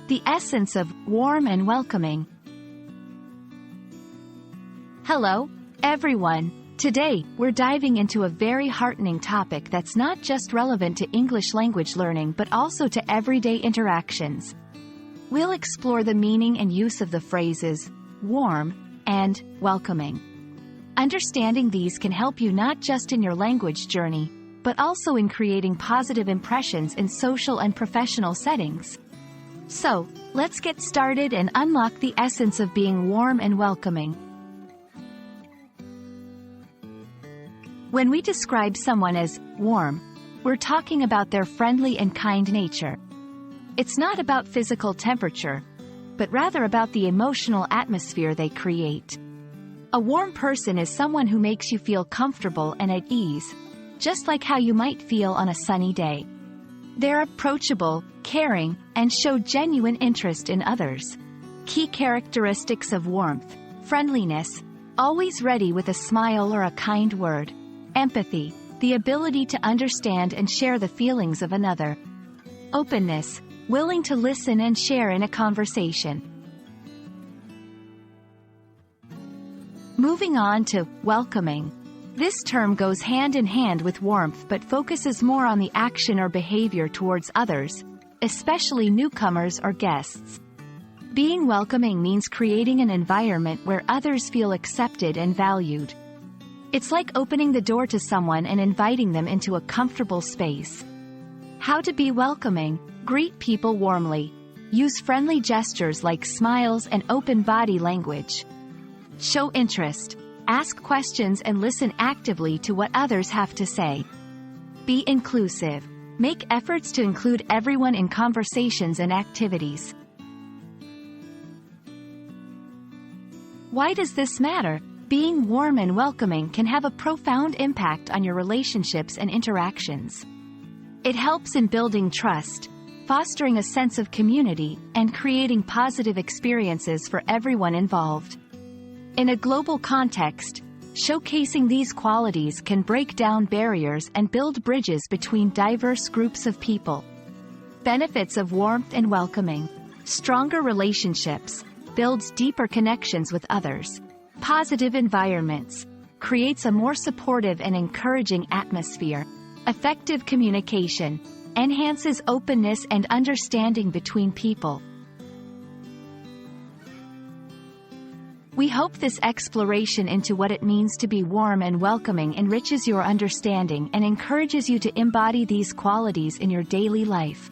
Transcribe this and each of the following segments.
The essence of warm and welcoming. Hello, everyone. Today, we're diving into a very heartening topic that's not just relevant to English language learning but also to everyday interactions. We'll explore the meaning and use of the phrases warm and welcoming. Understanding these can help you not just in your language journey, but also in creating positive impressions in social and professional settings. So, let's get started and unlock the essence of being warm and welcoming. When we describe someone as warm, we're talking about their friendly and kind nature. It's not about physical temperature, but rather about the emotional atmosphere they create. A warm person is someone who makes you feel comfortable and at ease, just like how you might feel on a sunny day. They're approachable, caring, and show genuine interest in others. Key characteristics of warmth: friendliness, always ready with a smile or a kind word. Empathy, the ability to understand and share the feelings of another. Openness, willing to listen and share in a conversation. Moving on to welcoming. This term goes hand in hand with warmth but focuses more on the action or behavior towards others, especially newcomers or guests. Being welcoming means creating an environment where others feel accepted and valued. It's like opening the door to someone and inviting them into a comfortable space. How to be welcoming: greet people warmly. Use friendly gestures like smiles and open body language. Show interest. Ask questions and listen actively to what others have to say. Be inclusive. Make efforts to include everyone in conversations and activities. Why does this matter? Being warm and welcoming can have a profound impact on your relationships and interactions. It helps in building trust, fostering a sense of community, and creating positive experiences for everyone involved. In a global context, showcasing these qualities can break down barriers and build bridges between diverse groups of people. Benefits of warmth and welcoming: stronger relationships, builds deeper connections with others. Positive environments, creates a more supportive and encouraging atmosphere. Effective communication, enhances openness and understanding between people. We hope this exploration into what it means to be warm and welcoming enriches your understanding and encourages you to embody these qualities in your daily life.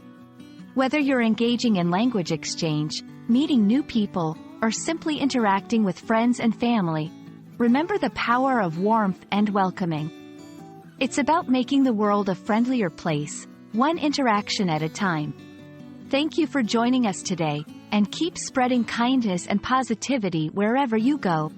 Whether you're engaging in language exchange, meeting new people, or simply interacting with friends and family, remember the power of warmth and welcoming. It's about making the world a friendlier place, one interaction at a time. Thank you for joining us today, and keep spreading kindness and positivity wherever you go.